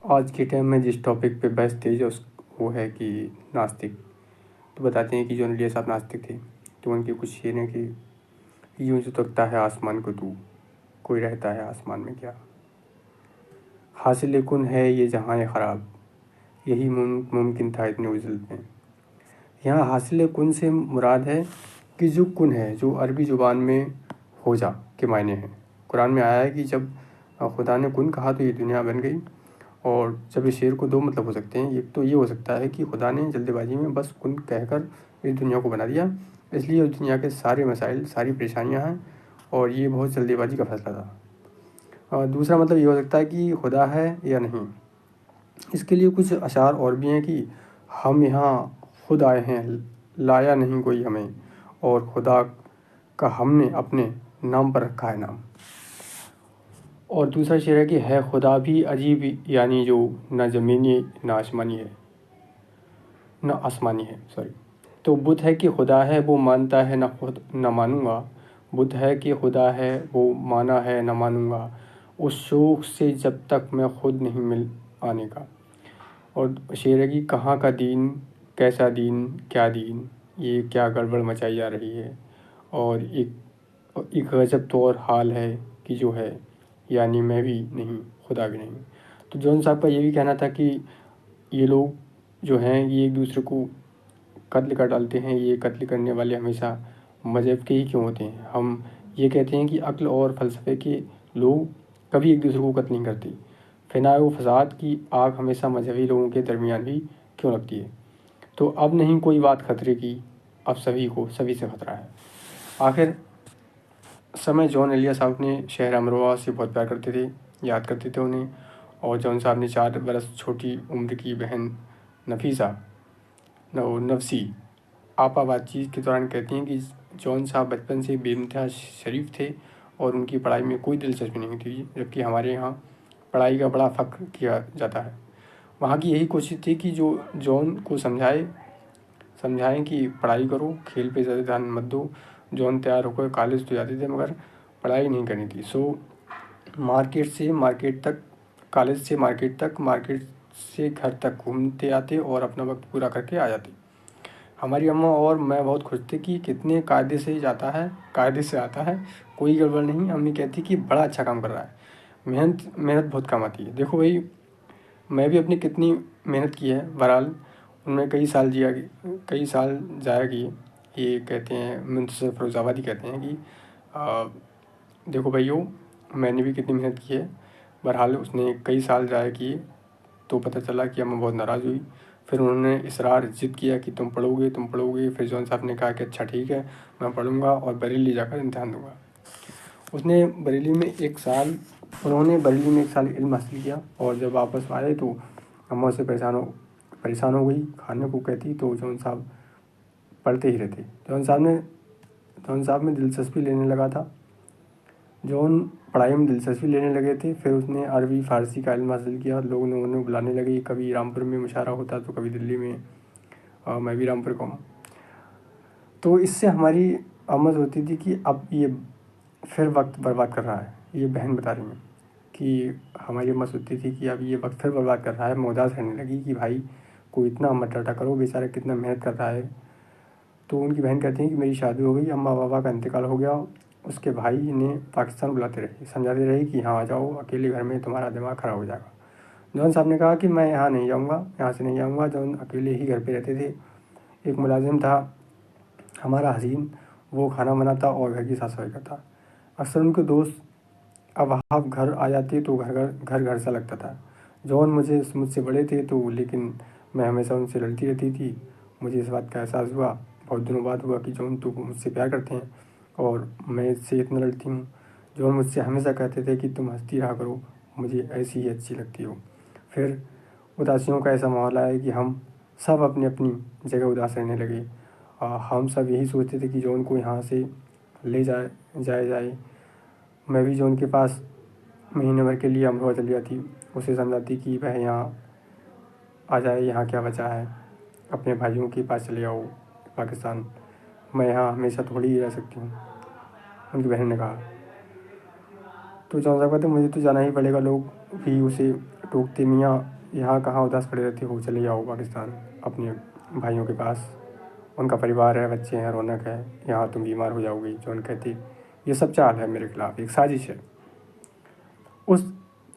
आज के टाइम में जिस टॉपिक पे बहस तेज है वो है कि नास्तिक। तो बताते हैं कि जॉन एलिया साहब नास्तिक थे। तो उनके कुछ शेर हैं कि यूं जो तकता है आसमान को तू, कोई रहता है आसमान में क्या। हासिल कुन है ये जहाँ ख़राब, यही मुमकिन था इतने उजल में। यहाँ हासिल कुन से मुराद है कि जो कुन है, जो अरबी ज़ुबान में हो जा के मायने हैं। कुरान में आया है कि जब खुदा ने कुन कहा तो ये दुनिया बन गई। और जब इस शेर को दो मतलब हो सकते हैं। एक तो ये हो सकता है कि खुदा ने जल्दबाजी में बस कुन कहकर इस दुनिया को बना दिया, इसलिए उस दुनिया के सारे मसाइल, सारी परेशानियां हैं और ये बहुत जल्दबाजी का फैसला था। और दूसरा मतलब ये हो सकता है कि खुदा है या नहीं। इसके लिए कुछ अशार और भी हैं कि हम यहाँ खुद आए हैं, लाया नहीं कोई हमें, और खुदा का हमने अपने नाम पर रखा है नाम। और दूसरा शेर है कि है खुदा भी अजीब, यानी जो न ज़मीनी न आसमानी है, न आसमानी है, सॉरी। तो बुत है कि खुदा है वो मानता है, न खुद न मानूंगा। बुत है कि खुदा है वो माना है, न मानूंगा। उस शौक़ से जब तक मैं खुद नहीं मिल आने का। और शेर है कि कहाँ का दीन, कैसा दीन, क्या दीन, ये क्या गड़बड़ मचाई जा रही है। और एक गजब तो और हाल है कि जो है, यानी मैं भी नहीं खुदा भी नहीं। तो जॉन साहब का ये भी कहना था कि ये लोग जो हैं ये एक दूसरे को कत्ल कर डालते हैं। ये कत्ल करने वाले हमेशा मज़हब के ही क्यों होते हैं। हम ये कहते हैं कि अक्ल और फ़लसफ़े के लोग कभी एक दूसरे को कत्ल नहीं करते। फिना व फसाद की आग हमेशा मजहबी लोगों के दरमियान ही क्यों लगती है। तो अब नहीं कोई बात खतरे की, अब सभी को सभी से खतरा है। आखिर समय जॉन एलिया साहब ने शहर अमरोहा से बहुत प्यार करते थे, याद करते थे उन्हें। और जॉन साहब ने 4 बरस छोटी उम्र की बहन नफीसा नफसी आपा बातचीत के दौरान कहती हैं कि जॉन साहब बचपन से बेइंतहा शरीफ थे और उनकी पढ़ाई में कोई दिलचस्पी नहीं थी, जबकि हमारे यहाँ पढ़ाई का बड़ा फ़ख्र किया जाता है। वहाँ की यही कोशिश थी कि जो जॉन को समझाएं कि पढ़ाई करो, खेल पे ज़्यादा ध्यान मत दो। जॉन तैयार होकर कॉलेज तो जाते थे मगर पढ़ाई नहीं करनी थी। सो मार्केट से मार्केट तक, कॉलेज से मार्केट तक, मार्केट से घर तक घूमते आते और अपना वक्त पूरा करके आ जाते। हमारी अम्मा और मैं बहुत खुश थे कि कितने कायदे से जाता है, कायदे से आता है, कोई गड़बड़ नहीं। अम्मी कहती कि बड़ा अच्छा काम कर रहा है, मेहनत मेहनत बहुत काम आती है। देखो भाई, मैं भी अपनी कितनी मेहनत की है, बहरहाल उनमें कई साल ज़ाया किए। ये कहते हैं मुंतज़र फ़िरोज़ाबादी कहते हैं कि देखो भाइयों, मैंने भी कितनी मेहनत की है। बहरहाल उसने कई साल ज़ाया किए। तो पता चला कि अम्मा बहुत नाराज़ हुई। फिर उन्होंने इसरार ज़िद किया कि तुम पढ़ोगे, तुम पढ़ोगे। फिर जॉन साहब ने कहा कि अच्छा ठीक है, मैं पढ़ूंगा और बरेली जाकर इम्तहान दूंगा। उसने बरेली में 1 साल उन्होंने बरेली में 1 साल इल्म हासिल किया। और जब वापस आए तो अम्मा उससे परेशान हो गई, खाने को कहती तो जॉन साहब पढ़ते ही रहते। जॉन साहब में दिलचस्पी लेने लगा था। जॉन पढ़ाई में दिलचस्पी लेने लगे थे। फिर उसने अरबी फ़ारसी का इल्म हासिल किया। लोग उन्हें बुलाने लगे, कभी रामपुर में मुशायरा होता तो कभी दिल्ली में। मैं भी रामपुर का हूँ। तो इससे हमारी आमद होती थी कि अब ये फिर वक्त बर्बाद कर रहा है। ये बहन बता रही है कि हमारी अम्मा सोचती थी कि अब ये वक्त फिर बर्बाद कर रहा है। मैं उदास रहने लगी कि भाई को इतना मत डांटा करो, बेचारा कितना मेहनत कर रहा है। तो उनकी बहन कहती है कि मेरी शादी हो गई, अम्मा बाबा का इंतकाल हो गया। उसके भाई ने पाकिस्तान बुलाते रहे, समझाते रहे कि यहाँ आ जाओ, अकेले घर में तुम्हारा दिमाग ख़राब हो जाएगा। जॉन साहब ने कहा कि मैं यहाँ नहीं जाऊँगा, यहाँ से नहीं जाऊँगा। जॉन अकेले ही घर पे रहते थे। एक मुलाजिम था हमारा हसीन, वो खाना बनाता और घर की साफ सफाई करता। अक्सर उनके दोस्त अब आप घर आ जाते तो घर घर सा लगता था। जॉन मुझसे बड़े थे तो, लेकिन मैं हमेशा उनसे लड़ती रहती थी। मुझे इस बात का एहसास हुआ, बहुत दिनों बाद हुआ, कि जॉन तो मुझसे प्यार करते हैं और मैं इससे इतना लड़ती हूँ। जॉन मुझसे हमेशा कहते थे कि तुम हंसती रहा करो, मुझे ऐसी ही अच्छी लगती हो। फिर उदासियों का ऐसा माहौल आया कि हम सब अपनी अपनी जगह उदास रहने लगे। हम सब यही सोचते थे कि जॉन को यहाँ से ले जाए। मैं भी जॉन के पास महीने भर के लिए अमरोहा चली जाती, उसे समझाती कि वह यहाँ आ जाए, यहाँ क्या बचा है, अपने भाइयों के पास चले आओ पाकिस्तान, मैं यहाँ हमेशा थोड़ी ही रह सकती हूँ। उनकी बहन ने कहा। तो जॉन साहब कहते मुझे तो जाना ही पड़ेगा। लोग भी उसे टोकते मियाँ यहाँ कहाँ उदास खड़े रहते हो, चले जाओ पाकिस्तान अपने भाइयों के पास, उनका परिवार है, बच्चे हैं, रौनक है, यहाँ तुम बीमार हो जाओगी। जॉन कहती ये सब चाल है मेरे खिलाफ, एक साजिश है। उस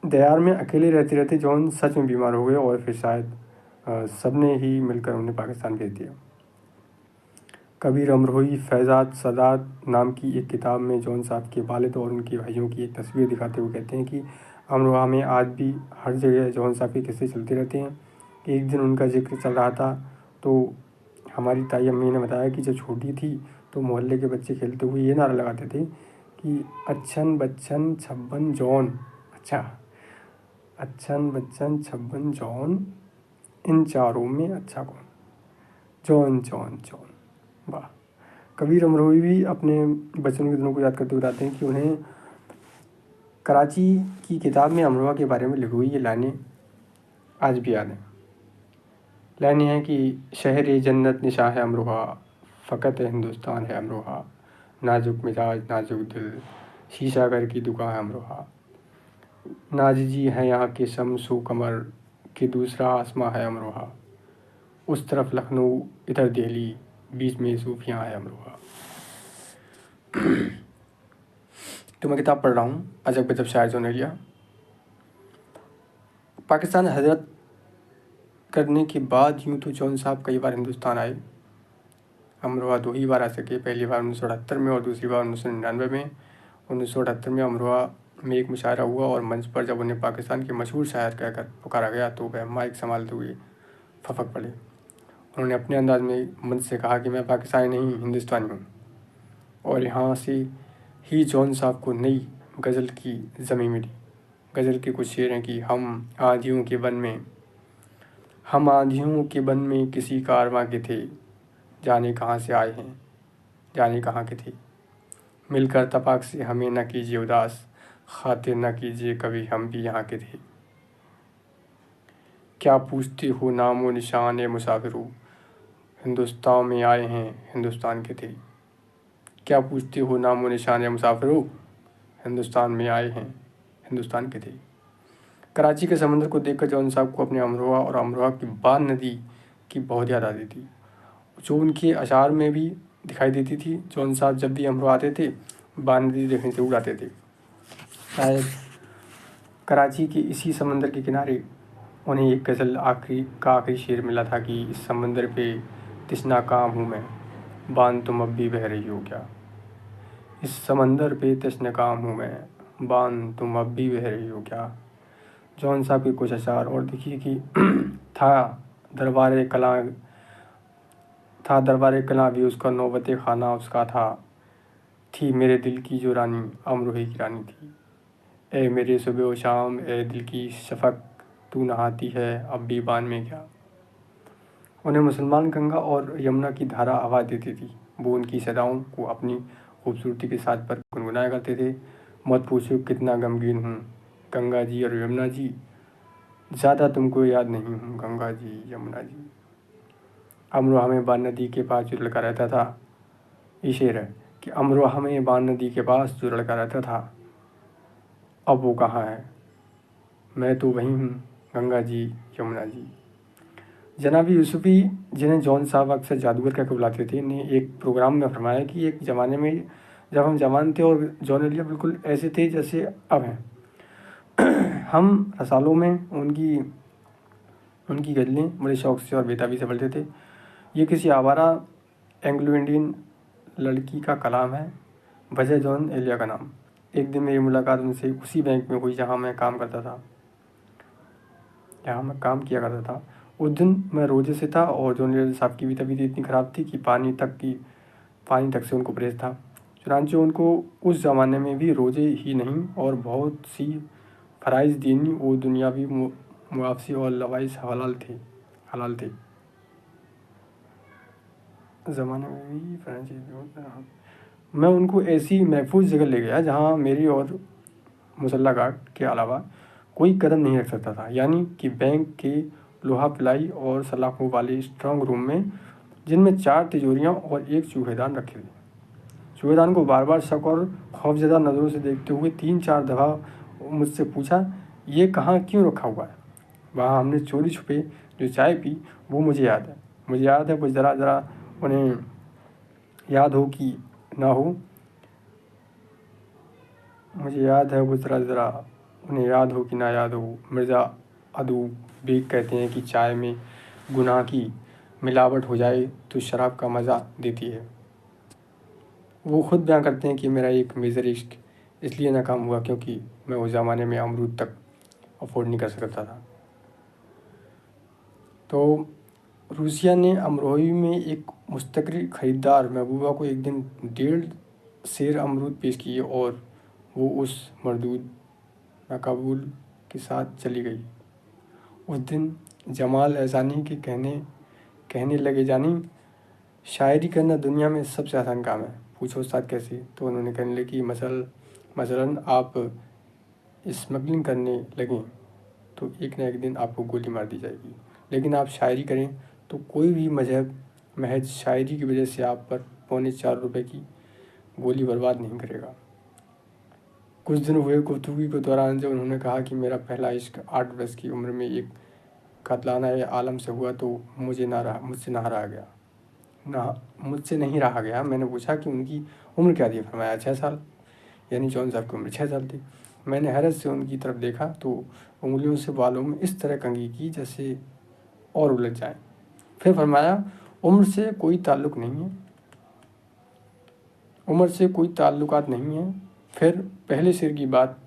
दयार में अकेले रहते रहते जॉन सच में बीमार हो गए और फिर शायद सबने ही मिलकर उन्हें पाकिस्तान भेज दिया। कबीर अमरोही फैज़ाद सदात नाम की एक किताब में जॉन साहब के वालिद और उनके भाइयों की एक तस्वीर दिखाते हुए कहते हैं कि अमरोहा में आज भी हर जगह जॉन साहब के किस्से चलते रहते हैं। एक दिन उनका जिक्र चल रहा था तो हमारी ताई अम्मी ने बताया कि जब छोटी थी तो मोहल्ले के बच्चे खेलते हुए ये नारा लगाते थे कि अच्छन बच्चन छब्बन जॉन, अच्छा अच्छन बच्चन छब्बन जॉन, इन चारों में अच्छा कौन, जॉन जॉन जॉन। वाह। कबीर अमरोही भी अपने बचपन के दिनों को याद करते हुए बताते हैं कि उन्हें कराची की किताब में अमरोहा के बारे में लिखी हुई ये लाइनें आज भी याद हैं। लाइनें हैं कि शहर जन्नत निशा है अमरोहा, फ़कत हिंदुस्तान है अमरोहा, नाजुक मिजाज नाजुक दिल, शीशा घर की दुकान है अमरोहा, नाजी है यहाँ के शम्सो कमर के दूसरा आसमां है अमरोहा, उस तरफ लखनऊ इधर दिल्ली, बीच में सूफियाँ है अमरोहा। तो मैं किताब पढ़ रहा हूँ अजब गजब शायर जॉन एलिया। पाकिस्तान हजरत करने के बाद यूँ तो जॉन साहब कई बार हिंदुस्तान आए। अमरोहा 2 ही बार आ सके, पहली बार 1978 में और दूसरी बार 1999 में। 1978 में अमरोहा में एक मुशायरा हुआ और मंच पर जब उन्हें पाकिस्तान के मशहूर शायर कहकर पुकारा गया तो वह माइक संभालते हुए फपक पड़े। उन्होंने अपने अंदाज में मंच से कहा कि मैं पाकिस्तानी नहीं हिंदुस्तानी हूँ। और यहाँ से ही जॉन साहब को नई गज़ल की ज़मीं मिली। गज़ल के कुछ शेर हैं कि हम आंधियों के बन में किसी कारवां के थे, जाने कहाँ से आए हैं, जाने कहाँ के थे, मिलकर तपाक से हमें न कीजिए उदास, खातिर न कीजिए कभी हम भी यहाँ के थे। क्या पूछते हो नामो निशान मुसाफिरो, हिंदुस्तान में आए हैं हिंदुस्तान के थे। क्या पूछते हो नामो निशान मुसाफिरो, हिंदुस्तान में आए हैं हिंदुस्तान के थे। कराची के समंदर को देखकर जॉन साहब को अपने अमरोहा और अमरोहा की बान नदी की बहुत याद आती थी, जो उनके अशार में भी दिखाई देती थी। जॉन साहब जब भी अमरोहा आते थे बान नदी देखने से उड़ाते थे। शायद कराची के इसी समंदर के किनारे उन्हें एक गज़ल आखिरी शेर मिला था कि इस समंदर पे तिश्ना काम हूँ मैं, बान तुम अब भी बह रही हो क्या। इस समंदर पे तिश्ना काम हूँ मैं, बान तुम अब भी बह रही हो क्या। जॉन साहब के कुछ अशार और देखिए कि था दरबार कला भी उसका, नौबते खाना उसका था, थी मेरे दिल की जो रानी अमरोही की रानी थी। ए मेरे सुबह व शाम ए दिल की शफक, तू नहाती है अब भी बान में क्या। उन्हें मुसलमान गंगा और यमुना की धारा आवाज़ देती थी। वो उनकी सदाओं को अपनी खूबसूरती के साथ पर गुनगुनाया करते थे। मत पूछो कितना गमगीन हूँ गंगा जी और यमुना जी, ज़्यादा तुमको याद नहीं हूँ गंगा जी यमुना जी। अमरोहा में बान नदी के पास जो लड़का रहता था, ये शेर है कि अमरोहा में बान नदी के पास जो लड़का रहता था, अब वो कहाँ है, मैं तो वहीं हूँ गंगा जी यमुना जी। जनाबी यूसुफ़ी, जिन्हें जॉन साहब अक्सर जादूगर कहकर बुलाते थे, ने एक प्रोग्राम में फरमाया कि एक ज़माने में जब हम जवान थे और जॉन एलिया बिल्कुल ऐसे थे जैसे अब हैं। हम रसालों में उनकी गज़लें बड़े शौक़ से और बेताबी से पढ़ते थे। ये किसी आवारा एंग्लो इंडियन लड़की का कलाम है, वजह जॉन एलिया का नाम। एक दिन मेरी मुलाकात उनसे उसी बैंक में हुई जहाँ मैं काम किया करता था। उस दिन मैं रोजे से था और जॉन एलिया साहब की भी तबीयत इतनी ख़राब थी कि पानी तक से उनको परहेज़ था। चुनांचे उनको उस ज़माने में भी रोजे ही नहीं और बहुत सी फ़राइज़ दीनी वो दुनियावी मुआफ़ी और लवाइस हलाल थे। ज़माने में भी मैं उनको ऐसी महफूज जगह ले गया जहाँ मेरी और मुसल्ला गार्ड के अलावा कोई कदम नहीं रख सकता था, यानी कि बैंक के लोहा पिलाई और सलाखों वाले स्ट्रांग रूम में, जिनमें 4 तिजोरियाँ और एक चूहेदान रखे थे। चूहेदान को बार बार शक और खौफजदा नज़रों से देखते हुए 3-4 दफ़ा मुझसे पूछा, ये कहाँ क्यों रखा हुआ है। वहाँ हमने चोरी छुपे जो चाय पी वो मुझे याद है। वो ज़रा उन्हें याद हो कि ना हो, मुझे याद है वो ज़रा उन्हें याद हो कि ना याद हो। मिर्ज़ा अदू बेग कहते हैं कि चाय में गुनाह की मिलावट हो जाए तो शराब का मज़ा देती है। वो खुद बयां करते हैं कि मेरा एक मेजर इश्क इसलिए नाकाम हुआ क्योंकि मैं उस ज़माने में अमरूद तक अफोर्ड नहीं कर सकता था। तो रूसिया ने अमरोही में एक मुस्तकरी ख़रीदार महबूबा को एक दिन 1.5 सेर अमरूद पेश किए और वो उस मरदूद नाकाबूल के साथ चली गई। उस दिन जमाल एहसानी के कहने लगे, जानी शायरी करना दुनिया में सबसे आसान काम है। पूछो उस्ताद कैसे? तो उन्होंने कहने लगी मसलन आप स्मगलिंग करने लगें तो एक न एक दिन आपको गोली मार दी जाएगी, लेकिन आप शायरी करें तो कोई भी मजहब महज शायरी की वजह से आप पर 4.25 की गोली बर्बाद नहीं करेगा। कुछ दिन हुए गुफ्तगू के दौरान जब उन्होंने कहा कि मेरा पहला इश्क 8 वर्ष की उम्र में एक कातलाना आलम से हुआ तो मुझसे नहीं रहा गया। मैंने पूछा कि उनकी उम्र क्या थी? फरमाया 6 साल, यानी जॉन साहब की उम्र 6 साल थी। मैंने हैरत से उनकी तरफ देखा तो उंगलियों से बालों में इस तरह कंघी की जैसे और उलझ जाए। फिर फरमाया उम्र से कोई ताल्लुकात नहीं है। फिर पहले शेर की बात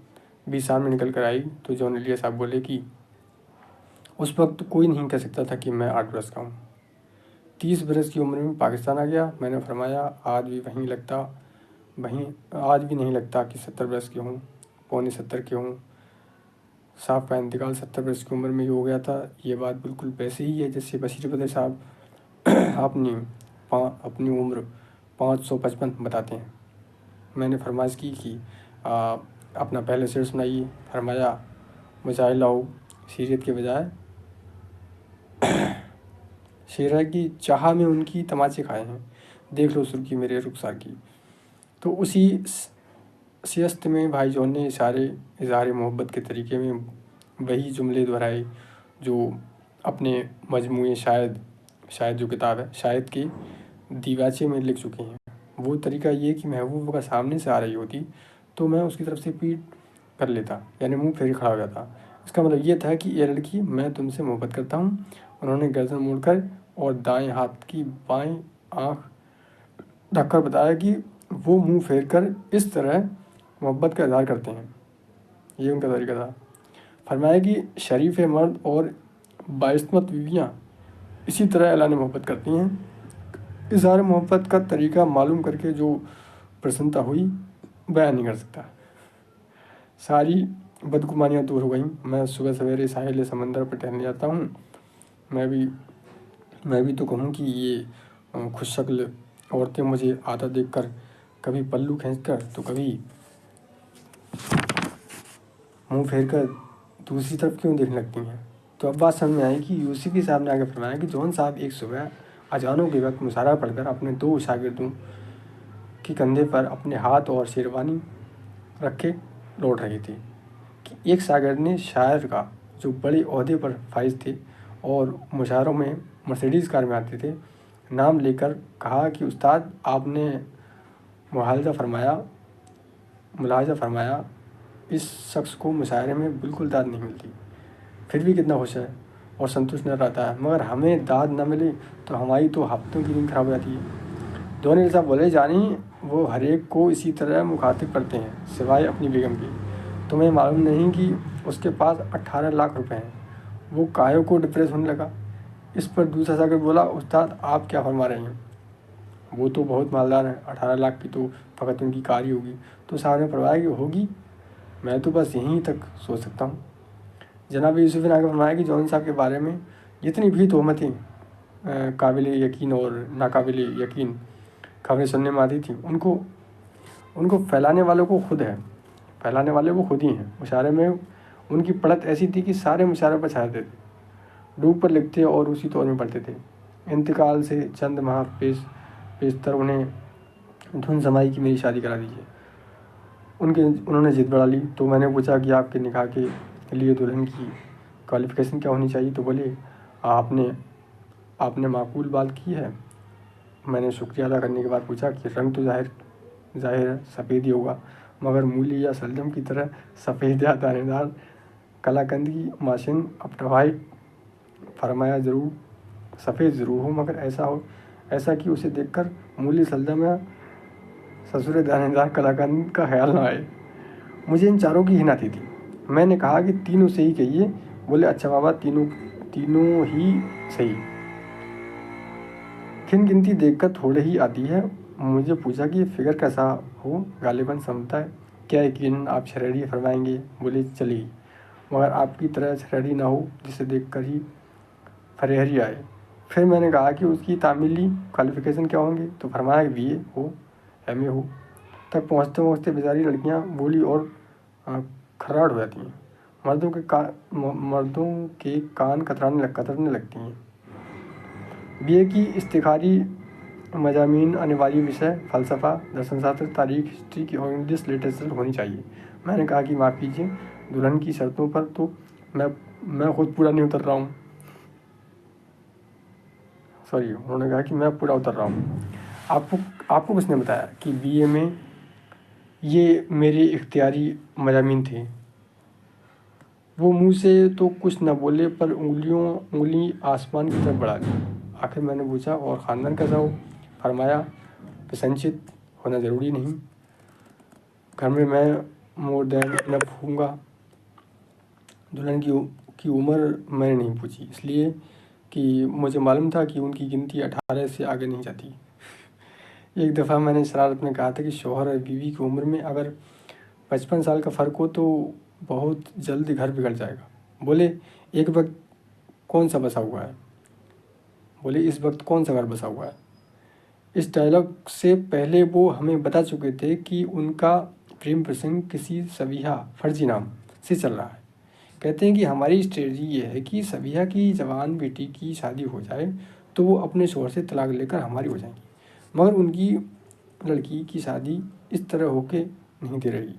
भी सामने निकल कर आई तो जॉन एलिया साहब बोले कि उस वक्त कोई नहीं कह सकता था कि मैं 8 वर्ष का हूँ। 30 बरस की उम्र में पाकिस्तान आ गया। मैंने फरमाया आज भी नहीं लगता कि 70 बरस के हूँ, 70 के हूँ। साहब का इंतकाल 70 वर्ष की उम्र में ही हो गया था। ये बात बिल्कुल वैसे ही है जैसे बशीर बदर साहब अपनी उम्र 555 बताते हैं। मैंने फरमाइश की कि अपना पहले शेर सुनाइए। फरमाया बजाय लाओ सीरियत के बजाय शेर है कि चाह में उनकी तमाचे खाए हैं, देख लो सुर्खी मेरे रुखसार की। तो उसी सियासत में भाई जॉन ने इज़हार मोहब्बत के तरीके में वही जुमले दोहराए जो अपने मजमूए शायद जो किताब है शायद के दीवाचे में लिख चुके हैं। वो तरीका ये कि महबूब अगर सामने से आ रही होती तो मैं उसकी तरफ से पीठ कर लेता, यानी मुंह फेर खड़ा हो जाता। इसका मतलब ये था कि ये लड़की, मैं तुमसे मोहब्बत करता हूँ। उन्होंने गर्दन मोड़कर और दाएं हाथ की बाएं आँख ढककर बताया कि वो मुंह फेर कर इस तरह मोहब्बत का इजहार करते हैं। ये उनका तरीका था। फरमाया कि शरीफ मर्द और बाइस्मत बीवियाँ इसी तरह ऐलान मोहब्बत करती हैं। इज़हार मोहब्बत का तरीका मालूम करके जो प्रसन्नता हुई बयान नहीं कर सकता। सारी बदगुमानियाँ दूर हो गईं। मैं सुबह सवेरे साहिल समंदर पर टहलने जाता हूँ। मैं भी तो कहूँ कि ये खुशशक्ल औरतें मुझे आता देखकर कभी पल्लू खींचकर तो कभी मुंह फेर कर दूसरी तरफ क्यों देखने लगती हैं। तो अब बात समझ में आई कि यूसुफी साहब ने आगे फरमाया कि जॉन साहब एक सुबह अजानों के वक्त मुशारा पढ़कर अपने 2 शागिर्दों के कंधे पर अपने हाथ और शेरवानी रखे लौट रहे थे कि एक शागिर्द ने शायर का, जो बड़े ओहदे पर फाइज थे और मुशायरों में मर्सिडीज़ कार में आते थे, नाम लेकर कहा कि उस्ताद आपने मुलाहिजा फरमाया इस शख्स को मुशायरे में बिल्कुल दाद नहीं मिलती, फिर भी कितना खुश है और संतुष्ट न रहता है, मगर हमें दाद न मिले तो हमारी तो हफ्तों की नींद खराब हो जाती है। दोनों साहब बोले, जानी वो हर एक को इसी तरह मुखातिब करते हैं सिवाय अपनी बेगम की। तुम्हें मालूम नहीं कि उसके पास 18 लाख रुपए हैं, वो काहे को डिप्रेस होने लगा। इस पर दूसरा शागिर्द बोला, उस्ताद आप क्या फरमा रहे हैं, वो तो बहुत मालदार है, 18 लाख की तो फ़कत उनकी कार ही होगी। तो साहब ने फरमाया कि होगी, मैं तो बस यहीं तक सोच सकता हूँ। जनाब यूसुफ ने आगे फरमाया कि जॉन साहब के बारे में जितनी भी तोहमतें काबिल यकीन और नाकाबिल यकीन खबरें सुनने में आती थी, उनको फैलाने वाले वो खुद ही हैं। मुशायरे में उनकी पढ़त ऐसी थी कि सारे मुशायरे पर छाते थे, डूब पर लिखते और उसी तौर में पढ़ते थे। इंतकाल से चंद माह पेशतर उन्हें धुन जमाई कि मेरी शादी करा दीजिए। उन्होंने जिद बढ़ा ली। तो मैंने पूछा कि आपके निकाह के लिए दुल्हन की क्वालिफ़िकेशन क्या होनी चाहिए? तो बोले आपने माकूल बात की है। मैंने शुक्रिया अदा करने के बाद पूछा कि रंग तो ज़ाहिर है सफ़ेद ही होगा, मगर मूली या शलजम की तरह सफ़ेद या दानेदार कलाकंद की माशिन अपटवाइट। फरमाया ज़रूर सफ़ेद ज़रूर हो, मगर ऐसा कि उसे देखकर मूली शलजम या ससुरे दानेदार कलाकंद का ख्याल ना आए। मुझे इन चारों की हिना थी। मैंने कहा कि तीनों से ही कहिए। बोले अच्छा बाबा, तीनों ही सही। खिन गिनती देखकर थोड़े ही आती है। मुझे पूछा कि फिगर कैसा हो? गालिबन समझता है। क्या यकीन आप शररी फरमाएंगे? बोले चलिए, मगर आपकी तरह शररी ना हो जिसे देखकर ही फरेहरी आए। फिर मैंने कहा कि उसकी तामीली क्वालिफ़िकेशन क्या होंगे? तो फरमाया कि BA हो, MA हो। तक पहुँचते पहुँचते बेचारी लड़कियाँ बोली और खर्राट हो जाती हैं। मर्दों के कान कतरने लगती हैं। BA की इस्तिखारी मज़ामीन अनिवार्य विषय फ़लसफ़ा, दर्शनशास्त्र, तारीख़, हिस्ट्री की और इंग्लिश लिटरेचर होनी चाहिए। मैंने कहा कि माफ़ कीजिए, दुल्हन की शर्तों पर तो मैं खुद पूरा नहीं उतर रहा हूँ। उन्होंने कहा कि मैं पूरा उतर रहा हूँ। आपको किसने बताया कि BA में ये मेरे इख्तियारी मज़ामीन थे? वो मुँह से तो कुछ न बोले, पर उंगली आसमान की तरफ बढ़ा दी। आखिर मैंने पूछा और ख़ानदान कैसा हो? फरमाया प्रसन्नचित होना ज़रूरी नहीं। घर में मैं मोर देन इनफ हूँगा। दुल्हन की उम्र मैंने नहीं पूछी, इसलिए कि मुझे मालूम था कि उनकी गिनती 18 से आगे नहीं जाती। एक दफ़ा मैंने शरारत में कहा था कि शौहर और बीवी की उम्र में अगर 55 साल का फ़र्क हो तो बहुत जल्द घर बिगड़ जाएगा। बोले एक वक्त कौन सा बसा हुआ है? बोले इस वक्त कौन सा घर बसा हुआ है? इस डायलॉग से पहले वो हमें बता चुके थे कि उनका प्रेम प्रसंग किसी सबिहा फर्जी नाम से चल रहा है। कहते हैं कि हमारी स्ट्रेटजी ये है कि सबिहा की जवान बेटी की शादी हो जाए तो वो अपने शौहर से तलाक लेकर हमारी हो जाएंगी, मगर उनकी लड़की की शादी इस तरह होके नहीं दे रही।